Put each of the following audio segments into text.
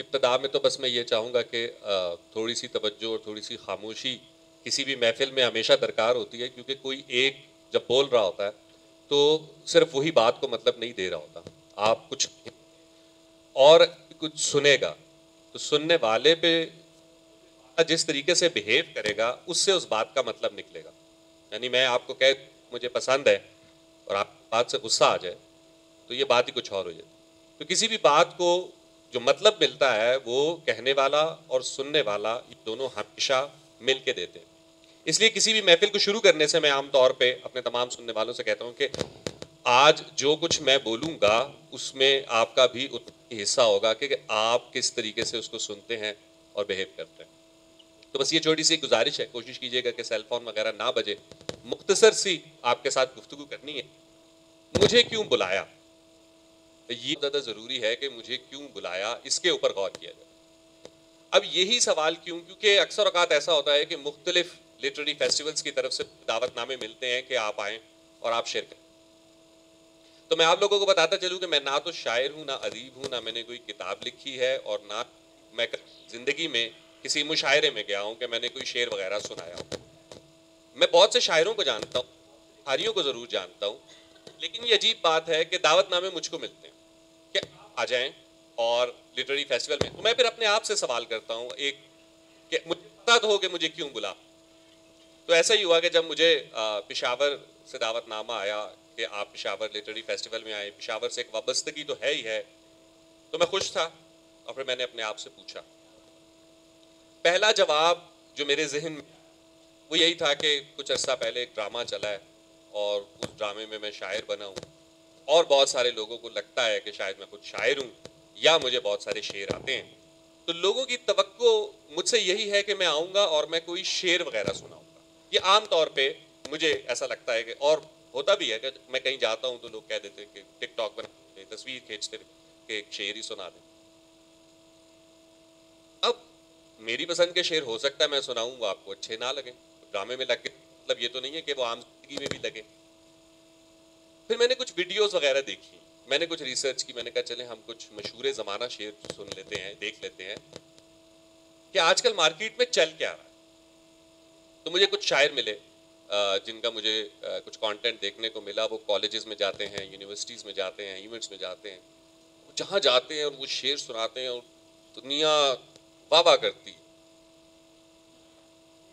इब्तिदा में तो बस मैं ये चाहूँगा कि थोड़ी सी तवज्जो और थोड़ी सी खामोशी किसी भी महफिल में हमेशा दरकार होती है, क्योंकि कोई एक जब बोल रहा होता है तो सिर्फ वही बात को मतलब नहीं दे रहा होता। आप कुछ और कुछ सुनेगा तो सुनने वाले पे जिस तरीके से बिहेव करेगा उससे उस बात का मतलब निकलेगा। यानी मैं आपको कह मुझे पसंद है और आप बात से गुस्सा आ जाए तो ये बात ही कुछ और हो जाए। तो किसी भी बात को जो मतलब मिलता है वो कहने वाला और सुनने वाला ये दोनों हमेशा मिल के देते हैं। इसलिए किसी भी महफिल को शुरू करने से मैं आमतौर पे अपने तमाम सुनने वालों से कहता हूँ कि आज जो कुछ मैं बोलूँगा उसमें आपका भी उतना ही हिस्सा होगा कि आप किस तरीके से उसको सुनते हैं और बिहेव करते हैं। तो बस ये छोटी सी गुजारिश है, कोशिश कीजिएगा कि सेल फोन वगैरह ना बजे। मुख्तसर सी आपके साथ गुफ्तगू करनी है। मुझे क्यों बुलाया, ये ज़्यादा ज़रूरी है कि मुझे क्यों बुलाया, इसके ऊपर गौर किया जाए। अब यही सवाल क्यों, क्योंकि अक्सर औक़ात ऐसा होता है कि मुख्तलिफ लिटरेरी फेस्टिवल्स की तरफ से दावतनामे मिलते हैं कि आप आएँ और आप शेयर करें। तो मैं आप लोगों को बताता चलूँ कि मैं ना तो शायर हूँ, ना अदीब हूँ, ना मैंने कोई किताब लिखी है और ना मैं ज़िंदगी में किसी मुशायरे में गया हूँ कि मैंने कोई शेर वगैरह सुनाया हो। मैं बहुत से शायरों को जानता हूँ, हारियों को ज़रूर जानता हूँ, लेकिन ये अजीब बात है कि दावतनामे मुझको मिलते हैं कि आ जाएं और लिटरेरी फेस्टिवल में। तो मैं फिर अपने आप से सवाल करता हूँ एक कि मुझे पता तो हो कि मुझे क्यों बुला। तो ऐसा ही हुआ कि जब मुझे पेशावर से दावतनामा आया कि आप पेशावर लिटरेरी फेस्टिवल में आए, पेशावर से एक वाबस्तगी तो है ही है, तो मैं खुश था। और फिर मैंने अपने आप से पूछा, पहला जवाब जो मेरे जहन में वो यही था कि कुछ अर्सा पहले एक ड्रामा चला है और उस ड्रामे में मैं शायर बना हूँ और बहुत सारे लोगों को लगता है कि शायद मैं खुद शायर हूँ या मुझे बहुत सारे शेर आते हैं। तो लोगों की तवक्को मुझसे यही है कि मैं आऊँगा और मैं कोई शेर वगैरह सुनाऊँगा। ये आम तौर पे मुझे ऐसा लगता है कि, और होता भी है कि मैं कहीं जाता हूँ तो लोग कह देते हैं कि टिकटॉक बनाते, तस्वीर खींचते कि एक शेर ही सुना दें। अब मेरी पसंद के शेर हो सकता है मैं सुनाऊँ, वो आपको अच्छे ना लगे, ड्रामे में लगे, मतलब ये तो नहीं है कि वो आम जिंदगी में भी लगे। फिर मैंने कुछ वीडियोस वगैरह देखी, मैंने कुछ रिसर्च की, मैंने कहा चले हम कुछ मशहूर ज़माना शेर सुन लेते हैं, देख लेते हैं कि आजकल मार्केट में चल क्या रहा है। तो मुझे कुछ शायर मिले जिनका मुझे कुछ कंटेंट देखने को मिला। वो कॉलेजेस में जाते हैं, यूनिवर्सिटीज़ में जाते हैं, इवेंट्स में जाते हैं, जहाँ जाते हैं और वो शेर सुनाते हैं और दुनिया वाह वाह करती।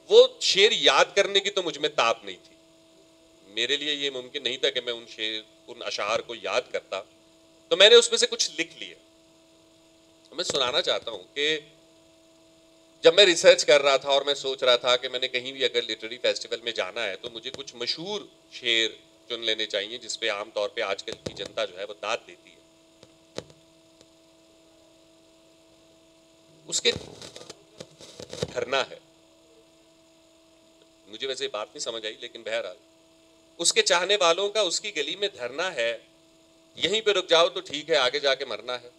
वो शेर याद करने की तो मुझ में ताब नहीं थी, मेरे लिए ये मुमकिन नहीं था कि मैं उन अशार को याद करता। तो मैंने उसमें से कुछ लिख लिए। मैं सुनाना चाहता हूँ कि जब मैं रिसर्च कर रहा था और मैं सोच रहा था कि मैंने कहीं भी अगर लिटरेरी फेस्टिवल में जाना है तो मुझे कुछ मशहूर शेर चुन लेने चाहिए जिसपे आमतौर पे आजकल की जनता जो है वो दाद देती है। उसके धरना है, मुझे वैसे बात नहीं समझ आई, लेकिन बहरहाल उसके चाहने वालों का उसकी गली में धरना है, यहीं पे रुक जाओ तो ठीक है, आगे जाके मरना है।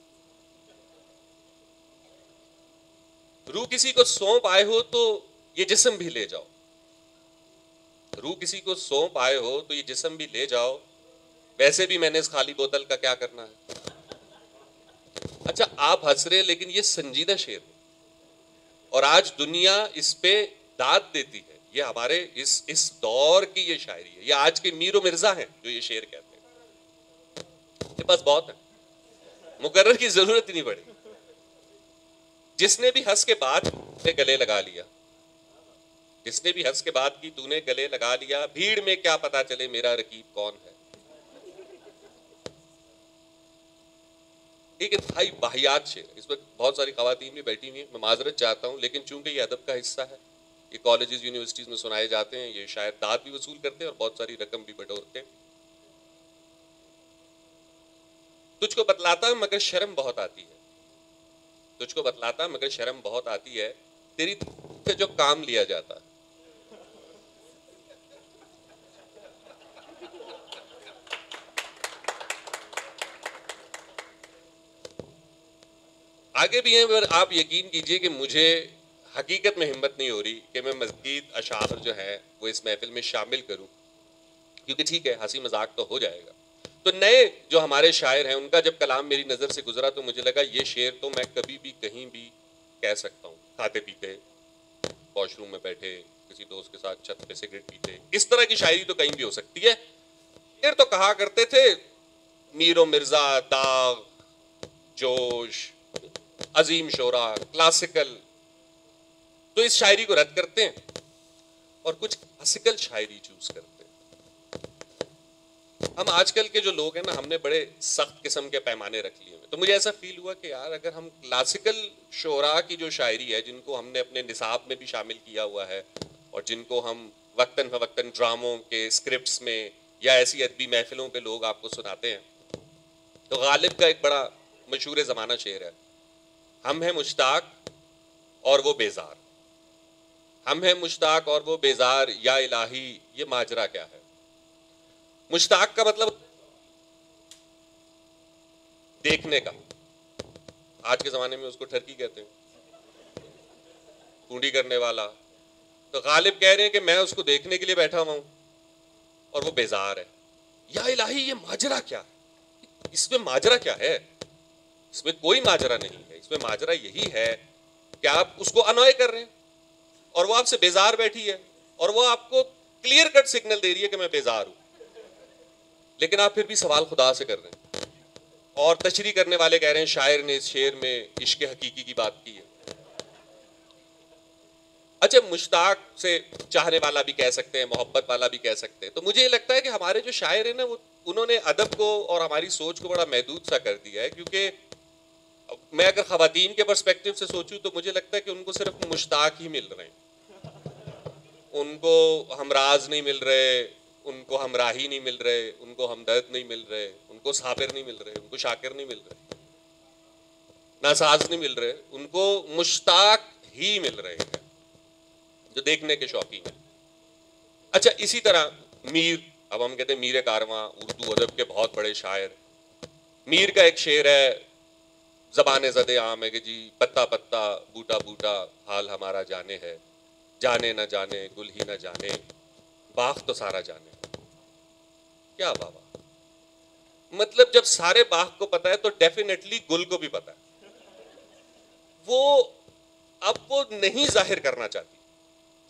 रूह किसी को सौंप आए हो तो ये जिस्म भी ले जाओ, रूह किसी को सौंप आए हो तो ये जिस्म भी ले जाओ, वैसे भी मैंने इस खाली बोतल का क्या करना है। अच्छा आप हंस रहे, लेकिन ये संजीदा शेर है और आज दुनिया इस पे दाद देती है। ये हमारे इस दौर की ये शायरी है, ये आज के मीर मिर्जा हैं जो ये शेर कहते हैं। ये बस बहुत है, मुकर्रर की जरूरत ही नहीं पड़ी। जिसने भी हंस के बाद गले लगा लिया, जिसने भी हंस के बाद की तूने गले लगा लिया, भीड़ में क्या पता चले मेरा रकीब कौन है। एक इंतहाई वाहियात शेर, इस वक्त बहुत सारी खवातीन भी बैठी हुई हैं, मैं माजरत चाहता हूँ, लेकिन चूंकि ये अदब का हिस्सा है, ये कॉलेजेस यूनिवर्सिटीज में सुनाए जाते हैं, ये शायद दाद भी वसूल करते हैं और बहुत सारी रकम भी बटोरते हैं। तुझको बतलाता मगर शर्म बहुत आती है, तुझको बतलाता मगर शर्म बहुत आती है, तेरी से जो काम लिया जाता है। आगे भी हैं, पर आप यकीन कीजिए कि मुझे हकीकत में हिम्मत नहीं हो रही कि मैं मज़ीद अशार जो है वो इस महफिल में शामिल करूं, क्योंकि ठीक है हंसी मजाक तो हो जाएगा, तो नए जो हमारे शायर हैं उनका जब कलाम मेरी नज़र से गुजरा तो मुझे लगा ये शेर तो मैं कभी भी कहीं भी कह सकता हूँ, खाते पीते, वॉशरूम में बैठे, किसी दोस्त के साथ छत पे सिगरेट पीते, इस तरह की शायरी तो कहीं भी हो सकती है। शेर तो कहा करते थे मीरो मिर्जा, दाग, जोश, अजीम शोरा, क्लासिकल, तो इस शायरी को रद्द करते हैं और कुछ क्लासिकल शायरी चूज करते हैं। हम आजकल के जो लोग हैं ना, हमने बड़े सख्त किस्म के पैमाने रख लिए हैं। तो मुझे ऐसा फील हुआ कि यार अगर हम क्लासिकल शोरा की जो शायरी है, जिनको हमने अपने निसाब में भी शामिल किया हुआ है और जिनको हम वक्तन फवक्तन ड्रामों के स्क्रिप्ट्स में या ऐसी अदबी महफिलों पे लोग आपको सुनाते हैं, तो गालिब का एक बड़ा मशहूर ज़माना शेर है, हम हैं मुश्ताक और वो बेजार, हम हैं मुश्ताक और वो बेजार, या इलाही ये माजरा क्या है। मुश्ताक का मतलब देखने का, आज के ज़माने में उसको ठरकी कहते हैं, कूंडी करने वाला। तो गालिब कह रहे हैं कि मैं उसको देखने के लिए बैठा हुआ हूं और वो बेजार है। या इलाही ये माजरा क्या है, इसमें माजरा क्या है? इसमें कोई माजरा नहीं है, इसमें माजरा यही है कि आप उसको अनॉय कर रहे हैं और वो आपसे बेजार बैठी है और वो आपको क्लियर कट सिग्नल दे रही है कि मैं बेजार हूं, लेकिन आप फिर भी सवाल खुदा से कर रहे हैं। और तशरीह करने वाले कह रहे हैं शायर ने इस शेर में इश्क हकीकी की बात की है। अच्छा, मुश्ताक से चाहने वाला भी कह सकते हैं, मोहब्बत वाला भी कह सकते हैं। तो मुझे ये लगता है कि हमारे जो शायर हैं ना, वो उन्होंने अदब को और हमारी सोच को बड़ा महदूद सा कर दिया है। क्योंकि मैं अगर ख़वातीन के पर्सपेक्टिव से सोचूं तो मुझे लगता है कि उनको सिर्फ मुश्ताक ही मिल रहे हैं, उनको हमराज नहीं मिल रहे, उनको हमराही नहीं मिल रहे, उनको हमदर्द नहीं मिल रहे, उनको साबिर नहीं मिल रहे, उनको शाकिर नहीं मिल रहे, नासाज नहीं मिल रहे, उनको मुश्ताक ही मिल रहे हैं जो देखने के शौकीन हैं। अच्छा, इसी तरह मीर, अब हम कहते हैं मीर कारवां, उर्दू अदब के बहुत बड़े शायर। मीर का एक शेर है, ज़बान ज़दे आम है कि जी पत्ता पत्ता बूटा बूटा हाल हमारा जाने है, जाने न जाने गुल ही न जाने बाग तो सारा जाने। क्या बाबा, मतलब जब सारे बाग को पता है तो डेफिनेटली गुल को भी पता है। वो अब वो नहीं जाहिर करना चाहती,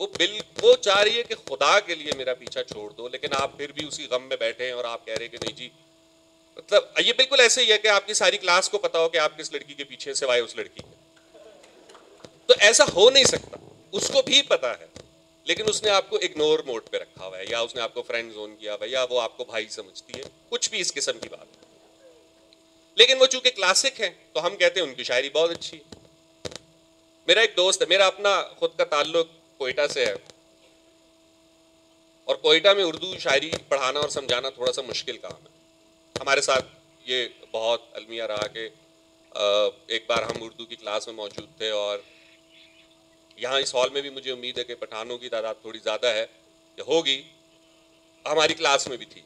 वो चाह रही है कि खुदा के लिए मेरा पीछा छोड़ दो, लेकिन आप फिर भी उसी गम में बैठे हैं और आप कह रहे हैं कि नहीं जी। मतलब ये बिल्कुल ऐसे ही है कि आपकी सारी क्लास को पता हो कि आप किस लड़की के पीछे सिवाय उस लड़की के। तो ऐसा हो नहीं सकता, उसको भी पता है, लेकिन उसने आपको इग्नोर मोड पे रखा हुआ है, या उसने आपको फ्रेंड जोन किया हुआ है, या वो आपको भाई समझती है, कुछ भी इस किस्म की बात है। लेकिन वो चूंकि क्लासिक है तो हम कहते हैं उनकी शायरी बहुत अच्छी है। मेरा एक दोस्त है, मेरा अपना खुद का ताल्लुक कोयटा से है, और कोयटा में उर्दू शायरी पढ़ाना और समझाना थोड़ा सा मुश्किल काम है। हमारे साथ ये बहुत अलमिया रहा कि एक बार हम उर्दू की क्लास में मौजूद थे, और यहाँ इस हॉल में भी मुझे उम्मीद है कि पठानों की तादाद थोड़ी ज़्यादा है, या होगी, हमारी क्लास में भी थी।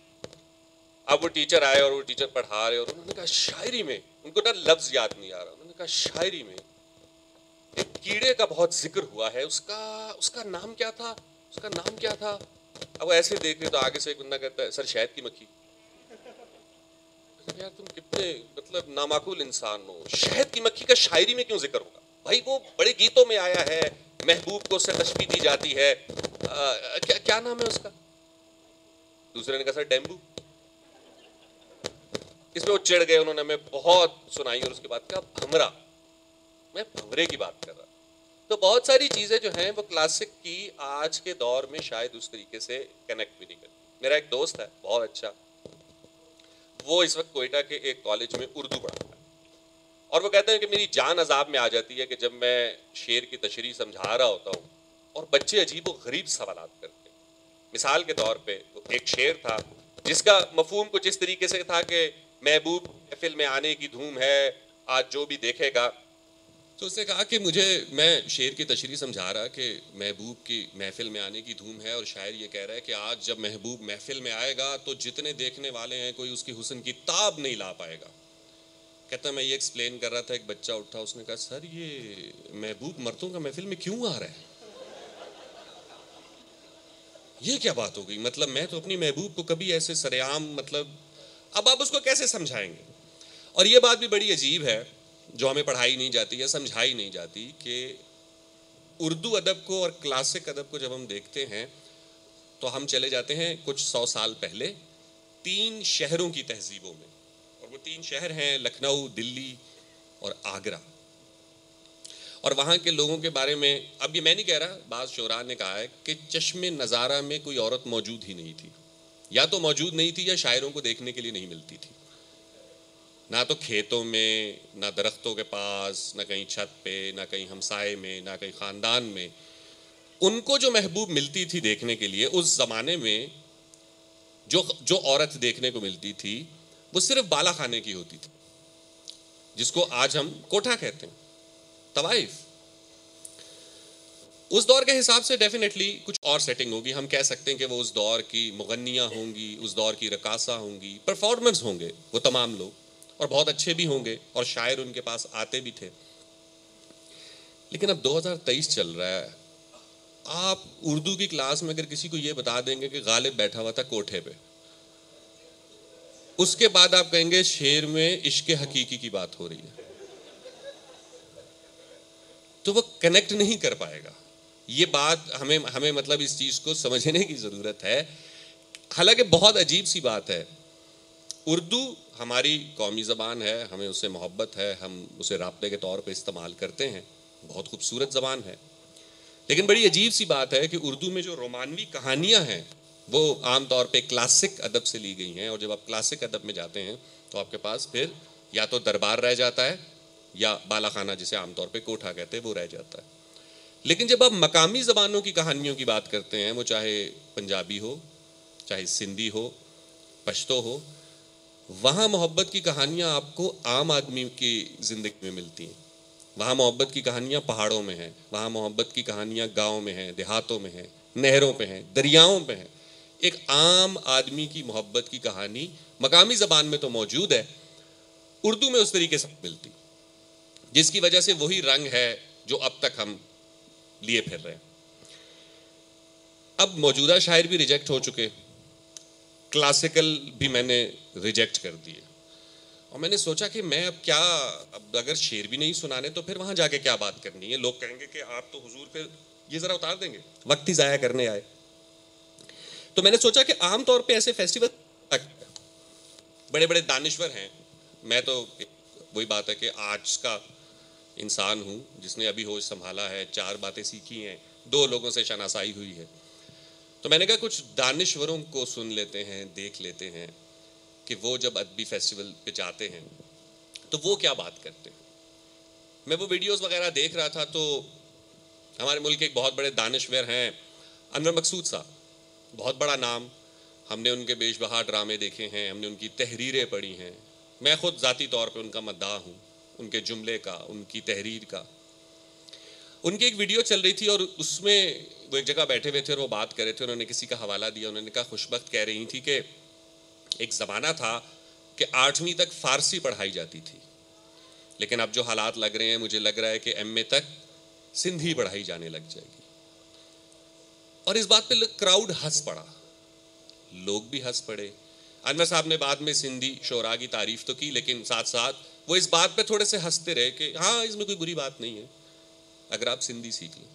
अब वो टीचर आए और वो टीचर पढ़ा रहे, और उन्होंने कहा शायरी में, उनको ना लफ्ज़ याद नहीं आ रहा, उन्होंने कहा शायरी में एक कीड़े का बहुत जिक्र हुआ है, उसका उसका नाम क्या था, उसका नाम क्या था। अब वो ऐसे देख रहे तो आगे से एक बंदा कहता है सर शहद की मक्खी। यार तुम कितने मतलब नामाकूल इंसान हो, शहद की मक्खी का शायरी में क्यों जिक्र होगा भाई, वो बड़े गीतों में आया है, महबूब को उससे तशबीह दी जाती है, क्या क्या नाम है उसका। दूसरे ने कहा सर डेम्बू। इसमें वो चिढ़ गए, उन्होंने हमें बहुत सुनाई, और उसके बाद कहा भमरा, मैं भमरे की बात कर रहा। तो बहुत सारी चीज़ें जो हैं वो क्लासिक की आज के दौर में शायद उस तरीके से कनेक्ट भी नहीं करती। मेरा एक दोस्त है बहुत अच्छा, वो इस वक्त कोयटा के एक कॉलेज में उर्दू पढ़ाता है, और वो कहते हैं कि मेरी जान अजाब में आ जाती है कि जब मैं शेर की तशरीह समझा रहा होता हूँ और बच्चे अजीब व गरीब सवालात करते हैं। मिसाल के तौर पे एक शेर था जिसका मफहूम कुछ इस तरीके से था कि महबूब महफिल में आने की धूम है, आज जो भी देखेगा। तो उसने कहा कि मैं शेर की तशरीह समझा रहा कि महबूब की महफिल में आने की धूम है, और शायर ये कह रहा है कि आज जब महबूब महफिल में आएगा तो जितने देखने वाले हैं कोई उसकी हुस्न की ताब नहीं ला पाएगा। कहता मैं ये एक्सप्लेन कर रहा था, एक बच्चा उठा, उसने कहा सर ये महबूब मर्दों का महफिल में क्यों आ रहा है, ये क्या बात हो गई, मतलब मैं तो अपनी महबूब को कभी ऐसे सरेआम मतलब अब आप उसको कैसे समझाएंगे? और ये बात भी बड़ी अजीब है जो हमें पढ़ाई नहीं जाती या समझाई नहीं जाती कि उर्दू अदब को और क्लासिक अदब को जब हम देखते हैं तो हम चले जाते हैं कुछ 100 साल पहले 3 शहरों की तहजीबों में, और वो 3 शहर हैं लखनऊ, दिल्ली और आगरा। और वहाँ के लोगों के बारे में, अब ये मैं नहीं कह रहा, बाज़ शोरा ने कहा है कि चश्मे नज़ारा में कोई औरत मौजूद ही नहीं थी, या तो मौजूद नहीं थी या शायरों को देखने के लिए नहीं मिलती थी। ना तो खेतों में, ना दरख्तों के पास, ना कहीं छत पे, ना कहीं हमसाए में, ना कहीं ख़ानदान में। उनको जो महबूब मिलती थी देखने के लिए उस ज़माने में, जो औरत देखने को मिलती थी वो सिर्फ बाला खाने की होती थी, जिसको आज हम कोठा कहते हैं, तवाइफ। उस दौर के हिसाब से डेफिनेटली कुछ और सेटिंग होगी। हम कह सकते हैं कि वो उस दौर की मुगन्नियाँ होंगी, उस दौर की रकासा होंगी, परफॉर्मेंस होंगे वो तमाम लोग, और बहुत अच्छे भी होंगे, और शायर उनके पास आते भी थे। लेकिन अब 2023 चल रहा है, आप उर्दू की क्लास में अगर किसी को ये बता देंगे कि गालिब बैठा हुआ था कोठे पे, उसके बाद आप कहेंगे शेर में इश्क हकीकी की बात हो रही है, तो वो कनेक्ट नहीं कर पाएगा। ये बात हमें मतलब इस चीज़ को समझने की ज़रूरत है। हालांकि बहुत अजीब सी बात है, उर्दू हमारी कौमी ज़बान है, हमें उससे मोहब्बत है, हम उसे राब्ते के तौर पे इस्तेमाल करते हैं, बहुत खूबसूरत ज़बान है। लेकिन बड़ी अजीब सी बात है कि उर्दू में जो रोमानवी कहानियाँ हैं वो आम तौर पे क्लासिक अदब से ली गई हैं, और जब आप क्लासिक अदब में जाते हैं तो आपके पास फिर या तो दरबार रह जाता है या बाला खाना, जिसे आमतौर पे कोठा कहते हैं, वो रह जाता है। लेकिन जब आप मकामी ज़बानों की कहानियों की बात करते हैं, वो चाहे पंजाबी हो, चाहे सिंधी हो, पश्तो हो, वहाँ मोहब्बत की कहानियाँ आपको आम आदमी की ज़िंदगी में मिलती हैं। वहाँ मोहब्बत की कहानियाँ पहाड़ों में हैं, वहाँ मोहब्बत की कहानियाँ गाँव में हैं, देहातों में हैं, नहरों पे हैं, दरियाओं पे हैं। एक आम आदमी की मोहब्बत की कहानी मकामी ज़बान में तो मौजूद है, उर्दू में उस तरीके से मिलती, जिसकी वजह से वही रंग है जो अब तक हम लिए फिर रहे हैं। अब मौजूदा शायर भी रिजेक्ट हो चुके, क्लासिकल भी मैंने रिजेक्ट कर दिए, और मैंने सोचा कि मैं अब क्या, अब अगर शेर भी नहीं सुनाने तो फिर वहाँ जाके क्या बात करनी है। लोग कहेंगे कि आप तो हुजूर पे ये ज़रा उतार देंगे, वक्त ही ज़ाया करने आए। तो मैंने सोचा कि आम तौर पे ऐसे फेस्टिवल बड़े बड़े दानिश्वर हैं, मैं तो वही बात है कि आज का इंसान हूँ जिसने अभी होश संभाला है, 4 बातें सीखी हैं, 2 लोगों से शनासाई हुई है। तो मैंने कहा कुछ दानिश्वरों को सुन लेते हैं, देख लेते हैं कि वो जब अदबी फेस्टिवल पे जाते हैं तो वो क्या बात करते हैं। मैं वो वीडियोस वगैरह देख रहा था, तो हमारे मुल्क के एक बहुत बड़े दानिश्वर हैं अनवर मकसूद साहब, बहुत बड़ा नाम, हमने उनके बेशबहा ड्रामे देखे हैं, हमने उनकी तहरीरें पढ़ी हैं, मैं ख़ुद ज़ाती तौर पे उनका मद्दाह हूँ, उनके जुमले का, उनकी तहरीर का। उनकी एक वीडियो चल रही थी और उसमें वो एक जगह बैठे हुए थे और वो बात कर रहे थे, उन्होंने किसी का हवाला दिया, उन्होंने कहा खुशबख्त कह रही थी कि एक ज़माना था कि 8वीं तक फ़ारसी पढ़ाई जाती थी, लेकिन अब जो हालात लग रहे हैं मुझे लग रहा है कि MA तक सिंधी पढ़ाई जाने लग जाएगी। और इस बात पे क्राउड हंस पड़ा, लोग भी हंस पड़े। अनवर साहब ने बाद में सिंधी शोरा की तारीफ़ तो की, लेकिन साथ साथ वो इस बात पे थोड़े से हंसते रहे कि हाँ इसमें कोई बुरी बात नहीं है अगर आप सिंधी सीख लें।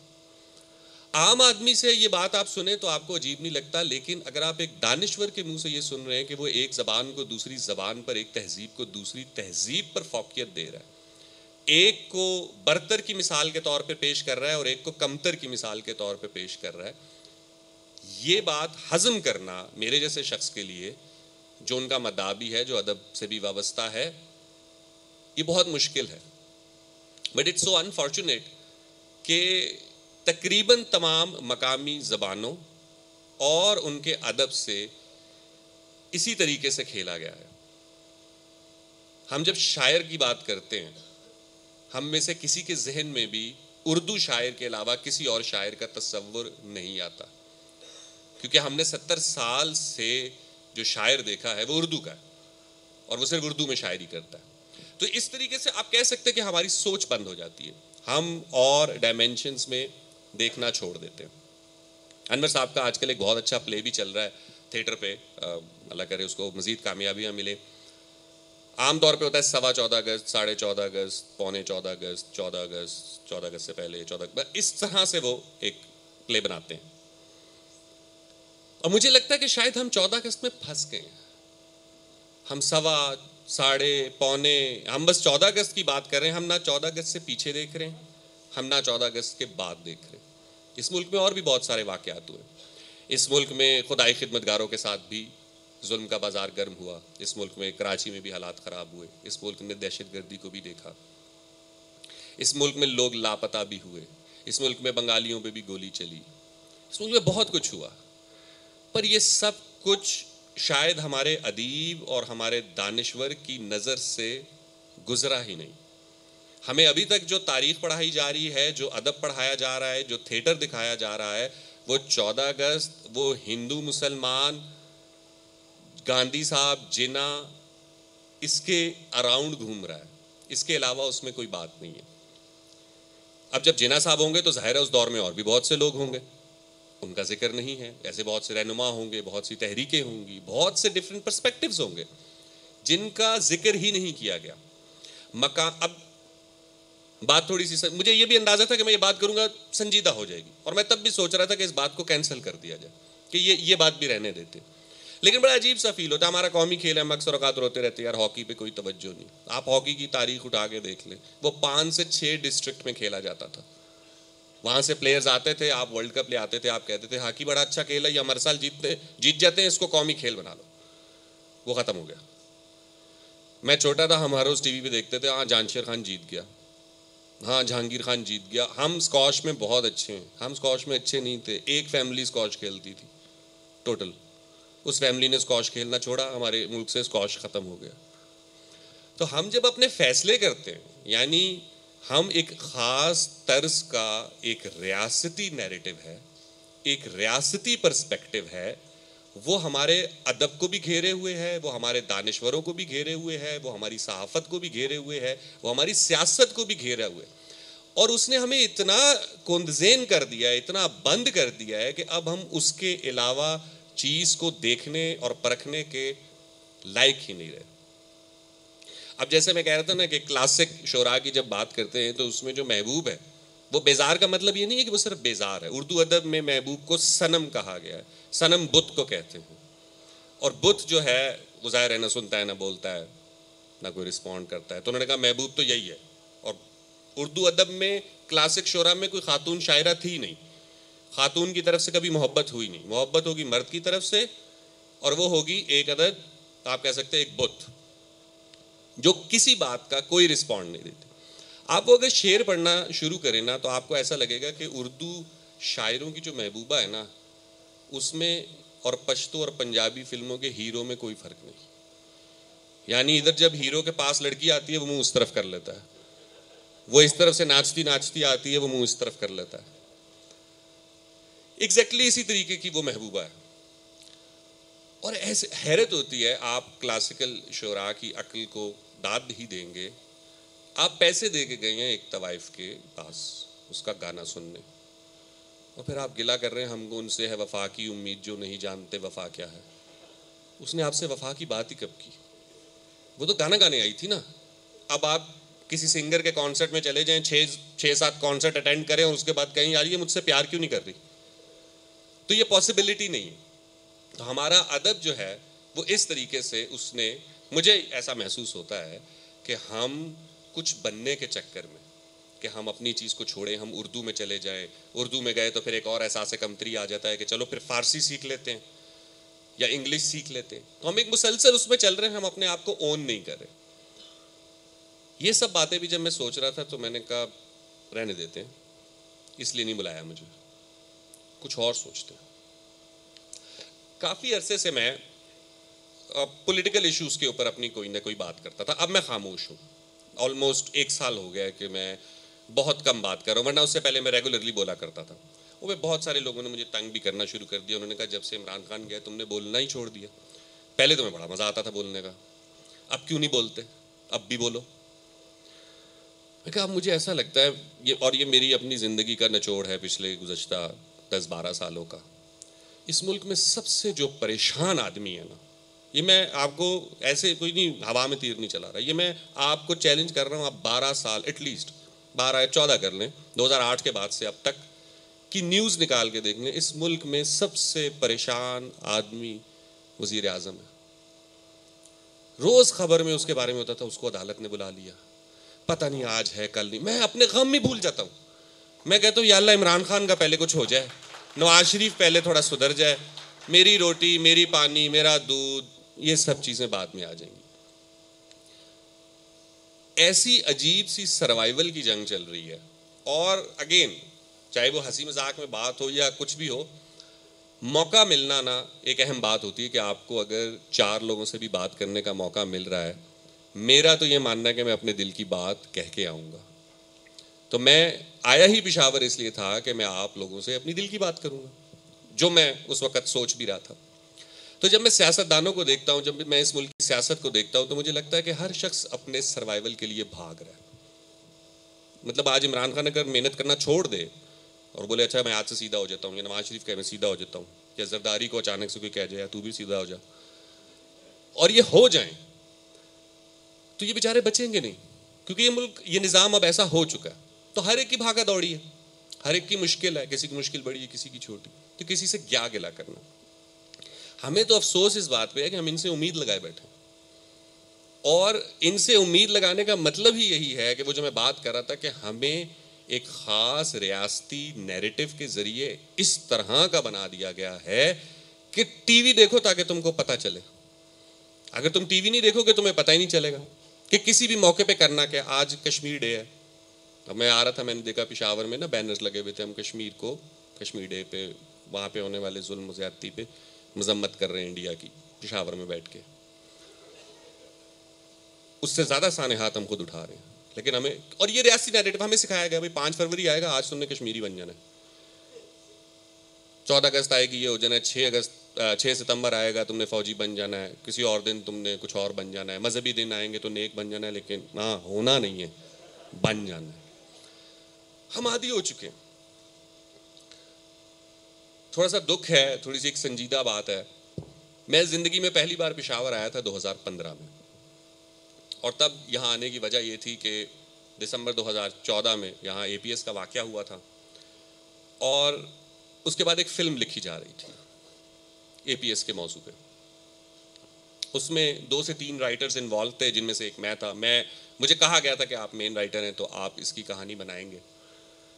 आम आदमी से ये बात आप सुने तो आपको अजीब नहीं लगता, लेकिन अगर आप एक दानिश्वर के मुंह से ये सुन रहे हैं कि वो एक ज़बान को दूसरी ज़बान पर, एक तहजीब को दूसरी तहजीब पर फौकियत दे रहा है, एक को बरतर की मिसाल के तौर पे पेश कर रहा है और एक को कमतर की मिसाल के तौर पे पेश कर रहा है, ये बात हज़म करना मेरे जैसे शख्स के लिए जो उनका मदाबी है, जो अदब से भी वाबस्ता है, ये बहुत मुश्किल है। बट इट्स सो अनफॉर्चुनेट कि तकरीबन तमाम मकामी ज़बानों और उनके अदब से इसी तरीके से खेला गया है। हम जब शायर की बात करते हैं, हम में से किसी के जहन में भी उर्दू शायर के अलावा किसी और शायर का तस्वुर नहीं आता, क्योंकि हमने 70 साल से जो शायर देखा है वो उर्दू का है और वो सिर्फ उर्दू में शायरी करता है। तो इस तरीके से आप कह सकते हैं कि हमारी सोच बंद हो जाती है, हम और डायमेंशंस में देखना छोड़ देते हैं। अनवर साहब का आजकल एक बहुत अच्छा प्ले भी चल रहा है, थिएटर पे, अल्लाह करे उसको मज़ीद कामयाबियाँ मिले। आमतौर पे होता है 14.25 अगस्त, 14.5 अगस्त, 14.25 अगस्त, 14 अगस्त, 14 अगस्त से पहले, 14, इस तरह से वो एक प्ले बनाते हैं। और मुझे लगता है कि शायद हम 14 अगस्त में फंस गए हैं। हम सवा, साढ़े, पौने, हम बस 14 अगस्त की बात कर रहे हैं। हम ना 14 अगस्त से पीछे देख रहे हैं, हम ना 14 अगस्त के बाद देख रहे हैं। इस मुल्क में और भी बहुत सारे वाक़यात हुए। इस मुल्क में खुदाई खिदमतगारों के साथ भी जुल्म का बाजार गर्म हुआ। इस मुल्क में कराची में भी हालात ख़राब हुए। इस मुल्क में दहशतगर्दी को भी देखा। इस मुल्क में लोग लापता भी हुए। इस मुल्क में बंगालियों पे भी गोली चली। इस मुल्क में बहुत कुछ हुआ। पर ये सब कुछ शायद हमारे अदीब और हमारे दानिश्वर की नज़र से गुजरा ही नहीं। हमें अभी तक जो तारीख़ पढ़ाई जा रही है, जो अदब पढ़ाया जा रहा है, जो थिएटर दिखाया जा रहा है, वो 14 अगस्त, वो हिंदू मुसलमान, गांधी साहब, जिना, इसके अराउंड घूम रहा है। इसके अलावा उसमें कोई बात नहीं है। अब जब जिना साहब होंगे तो ज़ाहिर है उस दौर में और भी बहुत से लोग होंगे, उनका जिक्र नहीं है। ऐसे बहुत से रहनुमा होंगे, बहुत सी तहरीकें होंगी, बहुत से डिफरेंट पर्सपेक्टिव्स होंगे जिनका जिक्र ही नहीं किया गया। अब बात थोड़ी सी, मुझे ये भी अंदाजा था कि मैं ये बात करूंगा संजीदा हो जाएगी, और मैं तब भी सोच रहा था कि इस बात को कैंसिल कर दिया जाए, कि ये बात भी रहने देते। लेकिन बड़ा अजीब सा फील होता है। हमारा कौमी खेल है, हम अक्सर औकात रोते रहते हैं यार हॉकी पे कोई तवज्जो नहीं। आप हॉकी की तारीख उठा के देख लें, वो 5 से 6 डिस्ट्रिक्ट में खेला जाता था। वहाँ से प्लेयर्स आते थे, आप वर्ल्ड कप ले आते थे, आप कहते थे हॉकी बड़ा अच्छा खेल है, ये हर साल जीत जाते हैं, इसको कौमी खेल बना लो। वो ख़त्म हो गया। मैं छोटा था, हम हर रोज़ टीवी पे देखते थे, हाँ जानशेर खान जीत गया, हाँ जहांगीर खान जीत गया। हम स्कॉश में बहुत अच्छे हैं। हम स्कॉश में अच्छे नहीं थे। एक फैमिली स्कॉश खेलती थी टोटल, उस फैमिली ने स्कॉश खेलना छोड़ा, हमारे मुल्क से स्कॉश ख़त्म हो गया। तो हम जब अपने फैसले करते हैं, यानी हम एक ख़ास तर्ज का एक रियासती नैरेटिव है, एक रियासती पर्सपेक्टिव है, वो हमारे अदब को भी घेरे हुए है, वो हमारे दानिश्वरों को भी घेरे हुए है, वो हमारी सहाफ़त को भी घेरे हुए है, वो हमारी सियासत को भी घेरा हुए है। और उसने हमें इतना कुंदज़ेन कर दिया है, इतना बंद कर दिया है कि अब हम उसके अलावा चीज़ को देखने और परखने के लायक ही नहीं रहे। अब जैसे मैं कह रहा था ना कि क्लासिक शोरा की जब बात करते हैं तो उसमें जो महबूब है, वो बेजार का मतलब ये नहीं है कि वो सिर्फ बेजार है। उर्दू अदब में महबूब को सनम कहा गया है। सनम बुत को कहते हैं, और बुत जो है वो ज़ाहिर है ना सुनता है, ना बोलता है, ना कोई रिस्पॉन्ड करता है। तो उन्होंने कहा महबूब तो यही है। और उर्दू अदब में क्लासिक शोरा में कोई खातून शायरा थी नहीं, खातून की तरफ से कभी मोहब्बत हुई नहीं। मोहब्बत होगी मर्द की तरफ से, और वो होगी एक अदद, आप कह सकते हैं एक बुत, जो किसी बात का कोई रिस्पॉन्ड नहीं देते। आप वो अगर शेर पढ़ना शुरू करें ना, तो आपको ऐसा लगेगा कि उर्दू शायरों की जो महबूबा है ना, उसमें और पश्तो और पंजाबी फिल्मों के हीरो में कोई फ़र्क नहीं। यानी इधर जब हीरो के पास लड़की आती है वो मुंह उस तरफ कर लेता है, वो इस तरफ से नाचती नाचती आती है, वो मुंह इस तरफ कर लेता है। एग्जैक्टली इसी तरीके की वो महबूबा है। और ऐसे हैरत होती है, आप क्लासिकल शोरा की अक्ल को दाद ही देंगे। आप पैसे दे के गए हैं एक तवाइफ के पास उसका गाना सुनने, और फिर आप गिला कर रहे हैं हमको उनसे है वफा की उम्मीद जो नहीं जानते वफा क्या है। उसने आपसे वफा की बात ही कब की? वो तो गाना गाने आई थी ना। अब आप किसी सिंगर के कॉन्सर्ट में चले जाएं, 6-7 कॉन्सर्ट अटेंड करें, और उसके बाद कहीं यार ये मुझसे प्यार क्यों नहीं कर रही, तो ये पॉसिबिलिटी नहीं है। तो हमारा अदब जो है वो इस तरीके से, उसने, मुझे ऐसा महसूस होता है कि हम कुछ बनने के चक्कर में, कि हम अपनी चीज़ को छोड़ें, हम उर्दू में चले जाएं। उर्दू में गए तो फिर एक और एहसास कमतरी आ जाता है कि चलो फिर फ़ारसी सीख लेते हैं या इंग्लिश सीख लेते हैं। तो हम एक मुसलसल उसमें चल रहे हैं, हम अपने आप को ओन नहीं कर रहे। ये सब बातें भी जब मैं सोच रहा था तो मैंने कहा रहने देते हैं, इसलिए नहीं बुलाया मुझे, कुछ और सोचते हैं। काफ़ी अरसे से मैं पॉलिटिकल इश्यूज़ के ऊपर अपनी कोई ना कोई बात करता था। अब मैं खामोश हूँ। ऑलमोस्ट 1 साल हो गया है कि मैं बहुत कम बात कर रहा हूँ, वरना उससे पहले मैं रेगुलरली बोला करता था। वो बहुत सारे लोगों ने मुझे तंग भी करना शुरू कर दिया। उन्होंने कहा जब से इमरान खान गया तुमने बोलना ही छोड़ दिया। पहले तुम्हें बड़ा मज़ा आता था बोलने का, अब क्यों नहीं बोलते, अब भी बोलो। मैं कहा मुझे ऐसा लगता है ये, और ये मेरी अपनी ज़िंदगी का निचोड़ है पिछले गुज़श्ता 10-12 सालों का। इस मुल्क में सबसे जो परेशान आदमी है ना, ये मैं आपको ऐसे कोई नहीं हवा में तीर नहीं चला रहा, ये मैं आपको चैलेंज कर रहा हूँ, आप 12 साल एटलीस्ट 12 या 14 कर लें 2008 के बाद से अब तक की न्यूज़ निकाल के देख लें, इस मुल्क में सबसे परेशान आदमी वज़ीर आज़म है। रोज़ खबर में उसके बारे में होता था, उसको अदालत ने बुला लिया, पता नहीं आज है कल नहीं। मैं अपने गम में भूल जाता हूँ, मैं कहता हूँ या अल्लाह इमरान खान का पहले कुछ हो जाए, नवाज शरीफ पहले थोड़ा सुधर जाए, मेरी रोटी मेरी पानी मेरा दूध ये सब चीज़ें बाद में आ जाएंगी। ऐसी अजीब सी सर्वाइवल की जंग चल रही है। और अगेन चाहे वो हंसी मजाक में बात हो या कुछ भी हो, मौका मिलना ना एक अहम बात होती है कि आपको अगर 4 लोगों से भी बात करने का मौका मिल रहा है, मेरा तो ये मानना है कि मैं अपने दिल की बात कह के आऊँगा। तो मैं आया ही पेशावर इसलिए था कि मैं आप लोगों से अपनी दिल की बात करूँगा, जो मैं उस वक़्त सोच भी रहा था। तो जब मैं सियासतदानों को देखता हूँ, जब भी मैं इस मुल्क की सियासत को देखता हूँ, तो मुझे लगता है कि हर शख्स अपने सर्वाइवल के लिए भाग रहा है। मतलब आज इमरान खान अगर मेहनत करना छोड़ दे और बोले अच्छा मैं आज से सीधा हो जाता हूँ, या नवाज शरीफ कहे मैं सीधा हो जाता हूँ, या जरदारी को अचानक से कोई कह जाए तू भी सीधा हो जा, और ये हो जाए, तो ये बेचारे बचेंगे नहीं, क्योंकि ये मुल्क ये निज़ाम अब ऐसा हो चुका है। तो हर एक की भागा दौड़ी है, हर एक की मुश्किल है, किसी की मुश्किल बड़ी है, किसी की छोटी, तो किसी से क्या गिला करना। हमें तो अफसोस इस बात पे है कि हम इनसे उम्मीद लगाए बैठे, और इनसे उम्मीद लगाने का मतलब ही यही है कि वो जो मैं बात कर रहा था कि हमें एक ख़ास रियासती नैरेटिव के ज़रिए इस तरह का बना दिया गया है कि टीवी देखो ताकि तुमको पता चले। अगर तुम टीवी नहीं देखोगे तुम्हें पता ही नहीं चलेगा कि किसी भी मौके पे करना क्या। आज कश्मीर डे है, अब मैं आ रहा था, मैंने देखा पेशावर में ना बैनर्स लगे हुए थे, हम कश्मीर को कश्मीर डे पे वहाँ पे होने वाले जुल्म ज़्यादती पे मजम्मत कर रहे हैं इंडिया की, पेशावर में बैठ के। उससे ज़्यादा साने हाथ हम खुद उठा रहे हैं, लेकिन हमें, और ये रियासती नैरेटिव हमें सिखाया गया, भाई 5 फरवरी आएगा आज तुमने कश्मीरी बन जाना है, 14 अगस्त आएगी ये हो जाना है, 6 सितंबर आएगा तुमने फ़ौजी बन जाना है, किसी और दिन तुमने कुछ और बन जाना है, मजहबी दिन आएंगे तो नेक बन जाना है, लेकिन ना होना नहीं है, बन जाना है। हम आदी हो चुके हैं। थोड़ा सा दुख है, थोड़ी सी एक संजीदा बात है। मैं ज़िंदगी में पहली बार पेशावर आया था 2015 में, और तब यहाँ आने की वजह ये थी कि दिसंबर 2014 में यहाँ APS का वाक़या हुआ था, और उसके बाद एक फ़िल्म लिखी जा रही थी APS के मौजू पे। उसमें 2 से 3 राइटर्स इन्वॉल्व थे, जिनमें से एक मैं था। मुझे कहा गया था कि आप मेन राइटर हैं तो आप इसकी कहानी बनाएंगे।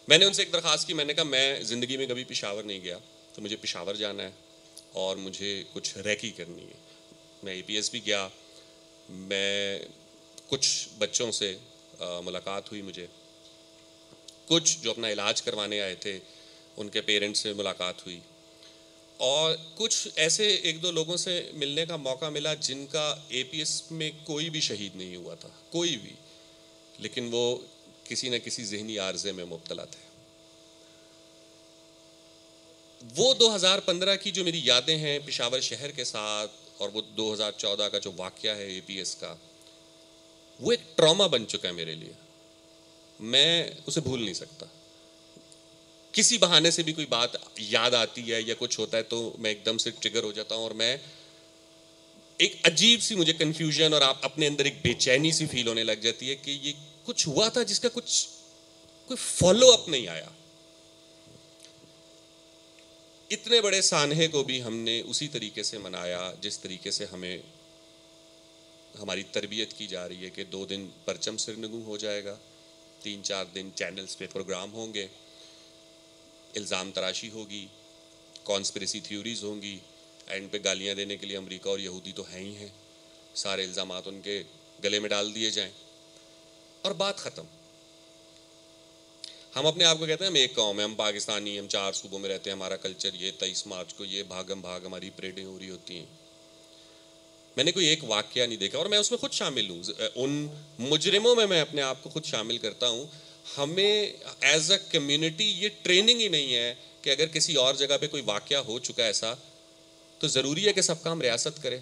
मैंने उनसे एक दरख्वास्त की, मैंने कहा मैं ज़िंदगी में कभी पेशावर नहीं गया, तो मुझे पेशावर जाना है और मुझे कुछ रैकी करनी है। मैं APS भी गया, मैं कुछ बच्चों से मुलाकात हुई, मुझे कुछ जो अपना इलाज करवाने आए थे उनके पेरेंट्स से मुलाकात हुई, और कुछ ऐसे 1-2 लोगों से मिलने का मौका मिला जिनका APS में कोई भी शहीद नहीं हुआ था, कोई भी, लेकिन वो किसी न किसी ज़हनी आर्ज़े में मुब्तला थे। वो 2015 की जो मेरी यादें हैं पेशावर शहर के साथ, और वो 2014 का जो वाक़या है APS का, वो एक ट्रॉमा बन चुका है मेरे लिए, मैं उसे भूल नहीं सकता। किसी बहाने से भी कोई बात याद आती है या कुछ होता है तो मैं एकदम से ट्रिगर हो जाता हूँ, और मैं एक अजीब सी मुझे कन्फ्यूजन और आप अपने अंदर एक बेचैनी सी फील होने लग जाती है कि ये कुछ हुआ था जिसका कोई फॉलो अप नहीं आया। इतने बड़े सानहे को भी हमने उसी तरीके से मनाया जिस तरीके से हमें हमारी तरबियत की जा रही है कि 2 दिन परचम सिरनगू हो जाएगा, 3-4 दिन चैनल्स पे प्रोग्राम होंगे, इल्ज़ाम तराशी होगी, कॉन्स्पिरेसी थ्योरीज होंगी, एंड पे गालियाँ देने के लिए अमेरिका और यहूदी तो हैं ही हैं, सारे इल्ज़ामात उनके गले में डाल दिए जाएं और बात ख़त्म। हम अपने आप को कहते हैं हम एक कौम है, हम पाकिस्तानी, हम 4 सूबों में रहते हैं, हमारा कल्चर ये, 23 मार्च को ये भागम भाग हमारी परेडें हो रही होती हैं। मैंने कोई एक वाक़या नहीं देखा, और मैं उसमें खुद शामिल हूँ, उन मुजरिमों में मैं अपने आप को खुद शामिल करता हूँ। हमें एज अ कम्युनिटी ये ट्रेनिंग ही नहीं है कि अगर किसी और जगह पे कोई वाक़या हो चुका ऐसा, तो ज़रूरी है कि सब काम रियासत करे,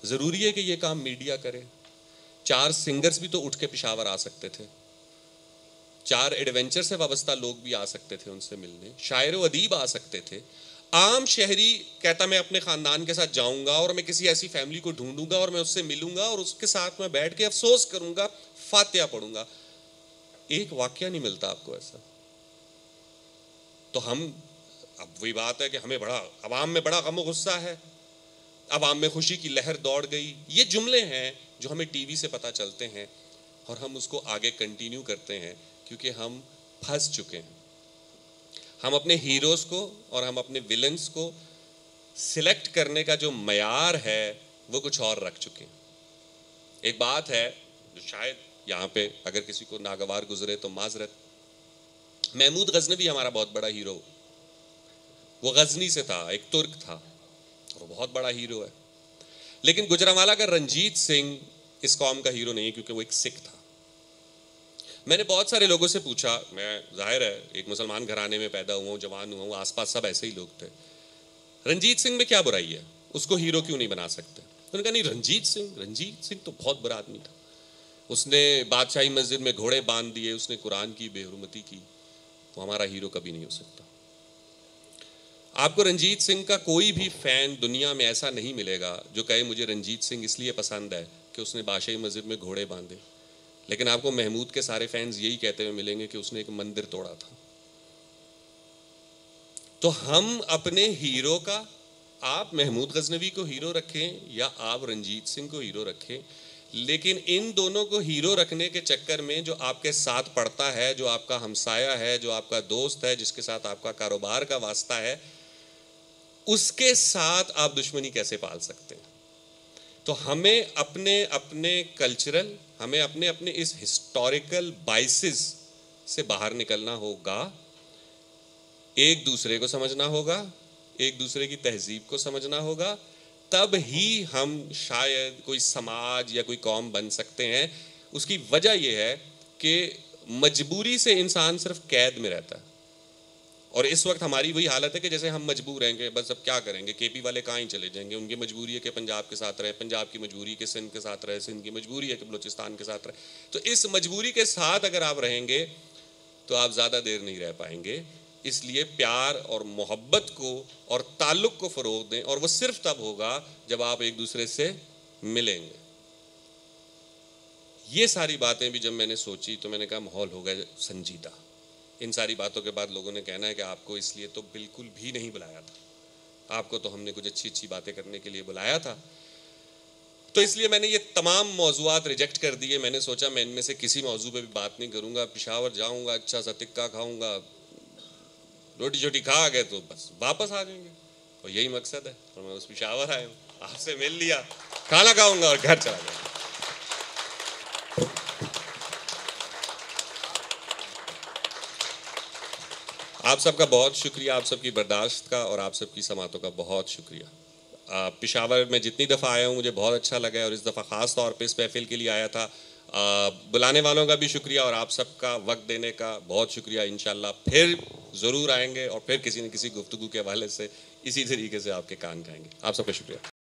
ज़रूरी है कि ये काम मीडिया करे। 4 सिंगर्स भी तो उठ के पेशावर आ सकते थे, 4 एडवेंचर से वाबस्ता लोग भी आ सकते थे उनसे मिलने, शायर व अदीब आ सकते थे। आम शहरी कहता मैं अपने ख़ानदान के साथ जाऊंगा और मैं किसी ऐसी फैमिली को ढूंढूंगा और मैं उससे मिलूंगा और उसके साथ मैं बैठ के अफसोस करूंगा, फातिहा पढ़ूंगा। एक वाक्य नहीं मिलता आपको ऐसा। तो हम, अब वही बात है कि हमें बड़ा, अवाम में बड़ा गम गुस्सा है, अवाम में खुशी की लहर दौड़ गई, ये जुमले हैं जो हमें टीवी से पता चलते हैं और हम उसको आगे कंटिन्यू करते हैं क्योंकि हम फंस चुके हैं। हम अपने हीरोज को और हम अपने विलन्स को सिलेक्ट करने का जो मयार है वो कुछ और रख चुके हैं। एक बात है जो शायद यहाँ पे अगर किसी को नागवार गुजरे तो माजरत, महमूद गजनवी हमारा बहुत बड़ा हीरो, वो गजनी से था, एक तुर्क था और वो बहुत बड़ा हीरो है। लेकिन गुजरांवाला का रंजीत सिंह इस कौम का हीरो नहीं है क्योंकि वो एक सिख था। मैंने बहुत सारे लोगों से पूछा, मैं जाहिर है एक मुसलमान घराने में पैदा हुआ हूँ, जवान हुआ हूँ, आसपास सब ऐसे ही लोग थे, रंजीत सिंह में क्या बुराई है, उसको हीरो क्यों नहीं बना सकते? उन्होंने कहा नहीं, रंजीत सिंह तो बहुत बुरा आदमी था, उसने बादशाही मस्जिद में घोड़े बांध दिए, उसने कुरान की बेहुरमती की, वो हमारा हीरो कभी नहीं हो सकता। आपको रंजीत सिंह का कोई भी फैन दुनिया में ऐसा नहीं मिलेगा जो कहे मुझे रंजीत सिंह इसलिए पसंद है कि उसने बादशाही मस्जिद में घोड़े बांधे। लेकिन आपको महमूद के सारे फैंस यही कहते हुए मिलेंगे कि उसने एक मंदिर तोड़ा था। तो हम अपने हीरो का, आप महमूद गजनवी को हीरो रखें या आप रंजीत सिंह को हीरो रखें, लेकिन इन दोनों को हीरो रखने के चक्कर में जो आपके साथ पढ़ता है, जो आपका हमसाया है, जो आपका दोस्त है, जिसके साथ आपका कारोबार का वास्ता है, उसके साथ आप दुश्मनी कैसे पाल सकते हैं? तो हमें अपने अपने कल्चरल, हमें अपने अपने इस हिस्टोरिकल बाइसेस से बाहर निकलना होगा, एक दूसरे को समझना होगा, एक दूसरे की तहजीब को समझना होगा, तब ही हम शायद कोई समाज या कोई कौम बन सकते हैं। उसकी वजह यह है कि मजबूरी से इंसान सिर्फ कैद में रहता है और इस वक्त हमारी वही हालत है कि जैसे हम मजबूर हैं कि बस अब क्या करेंगे, केपी वाले कहाँ ही चले जाएंगे, उनकी मजबूरी है कि पंजाब के साथ रहे, पंजाब की मजबूरी है कि सिंध के साथ रहे, सिंध की मजबूरी है कि बलूचिस्तान के साथ रहे। तो इस मजबूरी के साथ अगर आप रहेंगे तो आप ज़्यादा देर नहीं रह पाएंगे। इसलिए प्यार और मोहब्बत को और ताल्लुक़ को फ़रोग़ दें, और वो सिर्फ तब होगा जब आप एक दूसरे से मिलेंगे। ये सारी बातें भी जब मैंने सोची तो मैंने कहा माहौल हो गया संजीदा। इन सारी बातों के बाद लोगों ने कहना है कि आपको इसलिए तो बिल्कुल भी नहीं बुलाया था, आपको तो हमने कुछ अच्छी अच्छी बातें करने के लिए बुलाया था। तो इसलिए मैंने ये तमाम मौज़ूआत रिजेक्ट कर दिए। मैंने सोचा मैं इनमें से किसी मौजू पे भी बात नहीं करूँगा, पेशावर जाऊँगा, अच्छा सा टिक्का खाऊँगा, रोटी शोटी खा आ गए तो बस वापस आ जाएंगे, और यही मकसद है। और मैं उस पेशावर आया हूँ, आपसे मिल लिया, खाना खाऊँगा और घर चला जाऊँगा। आप सबका बहुत शुक्रिया, आप सबकी बर्दाश्त का और आप सबकी समातों का बहुत शुक्रिया। पेशावर में जितनी दफ़ा आया हूँ मुझे बहुत अच्छा लगा है और इस दफ़ा ख़ास तौर पे इस महफिल के लिए आया था। बुलाने वालों का भी शुक्रिया और आप सबका वक्त देने का बहुत शुक्रिया। इंशाल्लाह फिर ज़रूर आएंगे और फिर किसी न किसी गुफ्तगू के हवाले से इसी तरीके से आपके कान खाएंगे। आप सबका शुक्रिया।